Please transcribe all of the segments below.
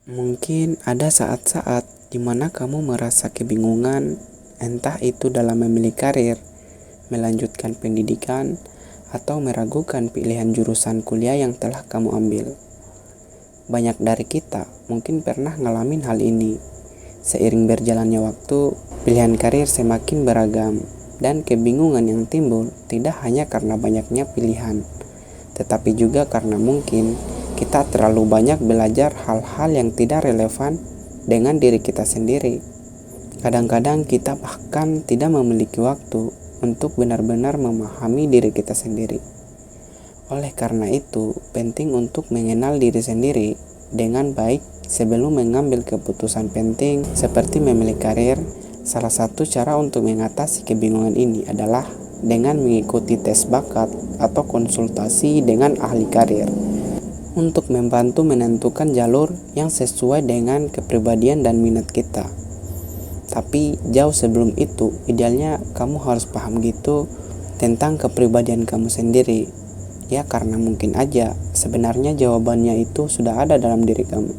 Mungkin ada saat-saat di mana kamu merasa kebingungan, entah itu dalam memilih karir, melanjutkan pendidikan, atau meragukan pilihan jurusan kuliah yang telah kamu ambil. Banyak dari kita mungkin pernah ngalamin hal ini. Seiring berjalannya waktu, pilihan karir semakin beragam, dan kebingungan yang timbul tidak hanya karena banyaknya pilihan, tetapi juga karena mungkin kita terlalu banyak belajar hal-hal yang tidak relevan dengan diri kita sendiri. Kadang-kadang kita bahkan tidak memiliki waktu untuk benar-benar memahami diri kita sendiri. Oleh karena itu, penting untuk mengenal diri sendiri dengan baik sebelum mengambil keputusan penting seperti memilih karir. Salah satu cara untuk mengatasi kebingungan ini adalah dengan mengikuti tes bakat atau konsultasi dengan ahli karir untuk membantu menentukan jalur yang sesuai dengan kepribadian dan minat kita. Tapi jauh sebelum itu, idealnya kamu harus paham gitu tentang kepribadian kamu sendiri. Ya, karena mungkin aja sebenarnya jawabannya itu sudah ada dalam diri kamu.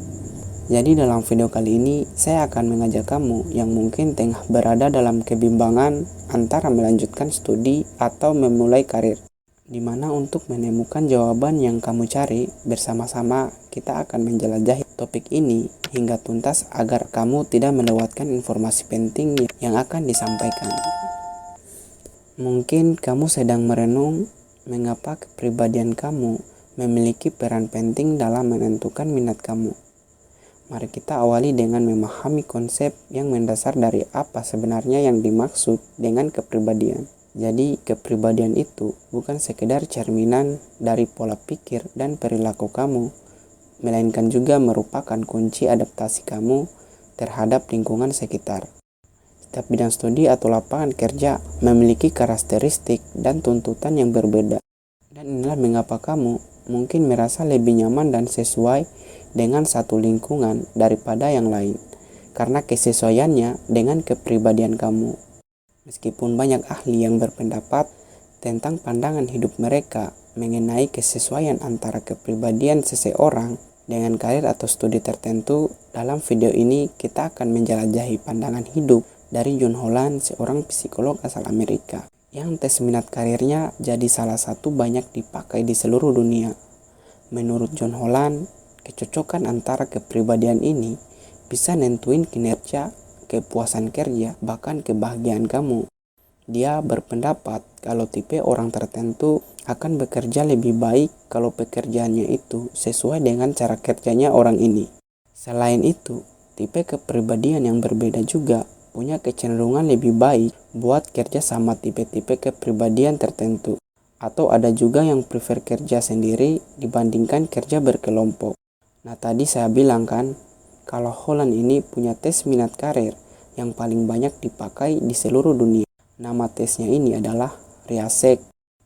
Jadi dalam video kali ini, saya akan mengajak kamu yang mungkin tengah berada dalam kebimbangan antara melanjutkan studi atau memulai karir, di mana untuk menemukan jawaban yang kamu cari, bersama-sama kita akan menjelajahi topik ini hingga tuntas agar kamu tidak melewatkan informasi penting yang akan disampaikan. Mungkin kamu sedang merenung mengapa kepribadian kamu memiliki peran penting dalam menentukan minat kamu. Mari kita awali dengan memahami konsep yang mendasar dari apa sebenarnya yang dimaksud dengan kepribadian. Jadi kepribadian itu bukan sekedar cerminan dari pola pikir dan perilaku kamu, melainkan juga merupakan kunci adaptasi kamu terhadap lingkungan sekitar. Setiap bidang studi atau lapangan kerja memiliki karakteristik dan tuntutan yang berbeda. Dan inilah mengapa kamu mungkin merasa lebih nyaman dan sesuai dengan satu lingkungan daripada yang lain, karena kesesuaiannya dengan kepribadian kamu. Meskipun banyak ahli yang berpendapat tentang pandangan hidup mereka mengenai kesesuaian antara kepribadian seseorang dengan karir atau studi tertentu, dalam video ini kita akan menjelajahi pandangan hidup dari John Holland, seorang psikolog asal Amerika, yang tes minat karirnya jadi salah satu banyak dipakai di seluruh dunia. Menurut John Holland, kecocokan antara kepribadian ini bisa nentuin kinerja, kepuasan kerja, bahkan kebahagiaan kamu. Dia berpendapat kalau tipe orang tertentu akan bekerja lebih baik kalau pekerjaannya itu sesuai dengan cara kerjanya orang ini. Selain itu, tipe kepribadian yang berbeda juga punya kecenderungan lebih baik buat kerja sama tipe-tipe kepribadian tertentu. Atau ada juga yang prefer kerja sendiri dibandingkan kerja berkelompok. Nah, tadi saya bilang kan, kalau Holland ini punya tes minat karir yang paling banyak dipakai di seluruh dunia. Nama tesnya ini adalah Riasek.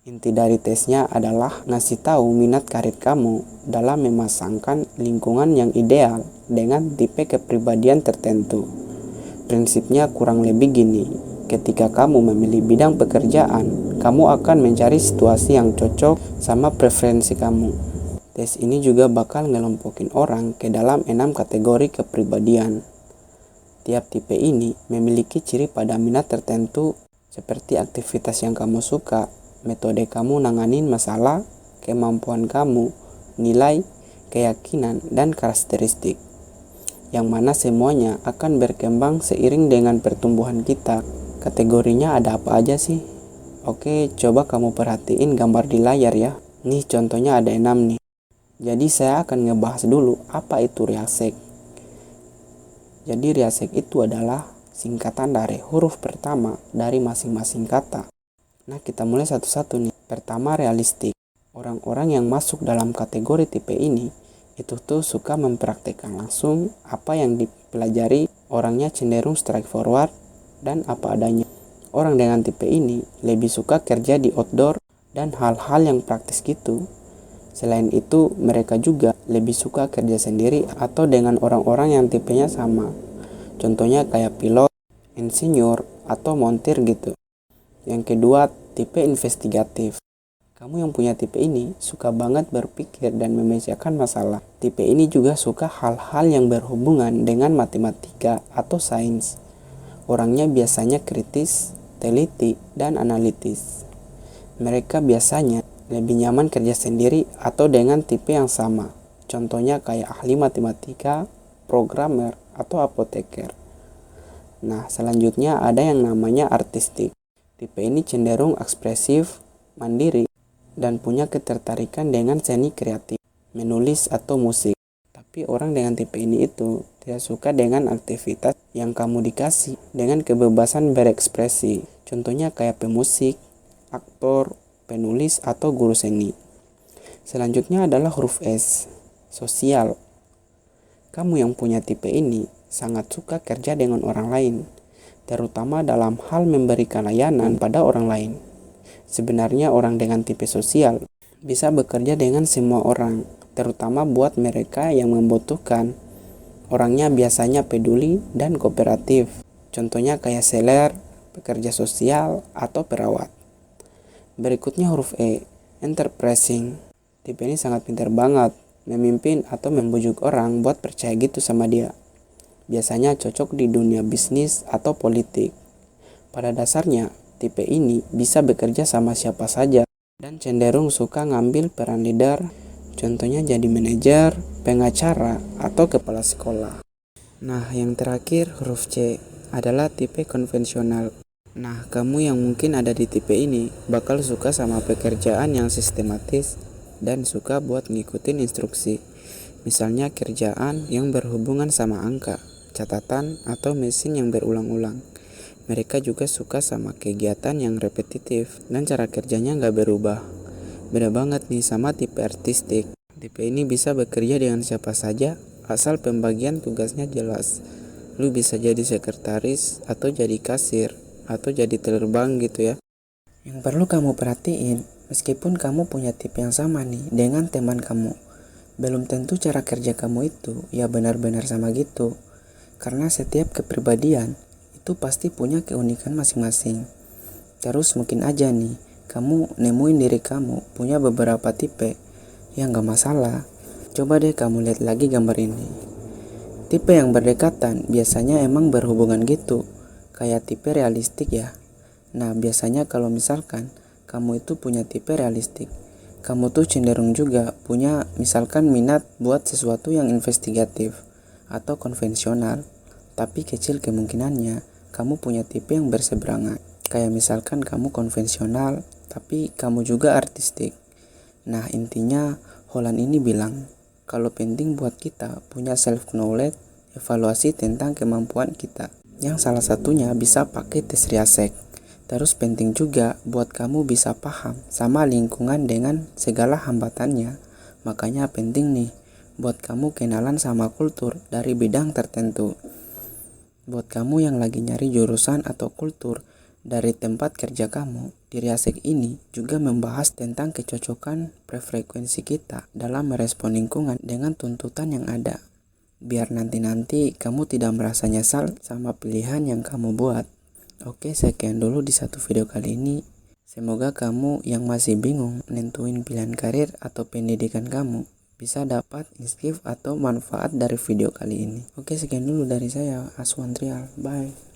Inti dari tesnya adalah ngasih tahu minat karir kamu dalam memasangkan lingkungan yang ideal dengan tipe kepribadian tertentu. Prinsipnya kurang lebih gini, ketika kamu memilih bidang pekerjaan, kamu akan mencari situasi yang cocok sama preferensi kamu. Tes ini juga bakal ngelompokin orang ke dalam 6 kategori kepribadian. Tiap tipe ini memiliki ciri pada minat tertentu seperti aktivitas yang kamu suka, metode kamu nanganin masalah, kemampuan kamu, nilai, keyakinan, dan karakteristik. Yang mana semuanya akan berkembang seiring dengan pertumbuhan kita. Kategorinya ada apa aja sih? Oke, coba kamu perhatiin gambar di layar ya. Nih contohnya ada 6 nih. Jadi saya akan ngebahas dulu apa itu Riasek. Jadi Riasek itu adalah singkatan dari huruf pertama dari masing-masing kata. Nah, kita mulai satu-satu nih. Pertama, realistik. Orang-orang yang masuk dalam kategori tipe ini itu tuh suka mempraktekkan langsung apa yang dipelajari. Orangnya cenderung straightforward dan apa adanya. Orang dengan tipe ini lebih suka kerja di outdoor dan hal-hal yang praktis gitu. Selain itu, mereka juga lebih suka kerja sendiri atau dengan orang-orang yang tipenya sama. Contohnya kayak pilot, insinyur, atau montir gitu. Yang kedua, tipe investigatif. Kamu yang punya tipe ini suka banget berpikir dan memecahkan masalah. Tipe ini juga suka hal-hal yang berhubungan dengan matematika atau sains. Orangnya biasanya kritis, teliti, dan analitis. Mereka biasanya lebih nyaman kerja sendiri atau dengan tipe yang sama. Contohnya kayak ahli matematika, programmer, atau apoteker. Nah, selanjutnya ada yang namanya artistik. Tipe ini cenderung ekspresif, mandiri, dan punya ketertarikan dengan seni kreatif, menulis atau musik. Tapi orang dengan tipe ini itu tidak suka dengan aktivitas yang kamu dikasih dengan kebebasan berekspresi. Contohnya kayak pemusik, aktor, penulis, atau guru seni. Selanjutnya adalah huruf S, sosial. Kamu yang punya tipe ini sangat suka kerja dengan orang lain, terutama dalam hal memberikan layanan pada orang lain. Sebenarnya orang dengan tipe sosial bisa bekerja dengan semua orang, terutama buat mereka yang membutuhkan. Orangnya biasanya peduli dan kooperatif. Contohnya kayak seller, pekerja sosial, atau perawat. Berikutnya huruf E, enterprising. Tipe ini sangat pintar banget, memimpin atau membujuk orang buat percaya gitu sama dia. Biasanya cocok di dunia bisnis atau politik. Pada dasarnya, tipe ini bisa bekerja sama siapa saja dan cenderung suka ngambil peran leader, contohnya jadi manajer, pengacara, atau kepala sekolah. Nah, yang terakhir huruf C adalah tipe konvensional. Nah, kamu yang mungkin ada di tipe ini bakal suka sama pekerjaan yang sistematis dan suka buat ngikutin instruksi. Misalnya kerjaan yang berhubungan sama angka, catatan, atau mesin yang berulang-ulang. Mereka juga suka sama kegiatan yang repetitif dan cara kerjanya nggak berubah. Beda banget nih sama tipe artistik. Tipe ini bisa bekerja dengan siapa saja asal pembagian tugasnya jelas. Lu bisa jadi sekretaris atau jadi kasir atau jadi teller bank gitu ya. Yang perlu kamu perhatiin, meskipun kamu punya tipe yang sama nih dengan teman kamu, belum tentu cara kerja kamu itu ya benar-benar sama gitu. Karena setiap kepribadian itu pasti punya keunikan masing-masing. Terus mungkin aja nih, kamu nemuin diri kamu punya beberapa tipe, yang gak masalah. Coba deh kamu lihat lagi gambar ini. Tipe yang berdekatan biasanya emang berhubungan gitu, kayak tipe realistik ya. Nah, biasanya kalau misalkan kamu itu punya tipe realistik, kamu tuh cenderung juga punya misalkan minat buat sesuatu yang investigatif atau konvensional. Tapi kecil kemungkinannya kamu punya tipe yang berseberangan. Kayak misalkan kamu konvensional, tapi kamu juga artistik. Nah, intinya Holland ini bilang, kalau penting buat kita punya self-knowledge, evaluasi tentang kemampuan kita. Yang salah satunya bisa pakai tes Riasek. Terus penting juga buat kamu bisa paham sama lingkungan dengan segala hambatannya. Makanya penting nih, buat kamu kenalan sama kultur dari bidang tertentu. Buat kamu yang lagi nyari jurusan atau kultur dari tempat kerja kamu, di Riasek ini juga membahas tentang kecocokan prefrekuensi kita dalam merespon lingkungan dengan tuntutan yang ada. Biar nanti-nanti kamu tidak merasa nyesal sama pilihan yang kamu buat. Oke, sekian dulu di satu video kali ini. Semoga kamu yang masih bingung nentuin pilihan karir atau pendidikan kamu bisa dapat inspirasi atau manfaat dari video kali ini. Oke, sekian dulu dari saya, Aswan Trial. Bye.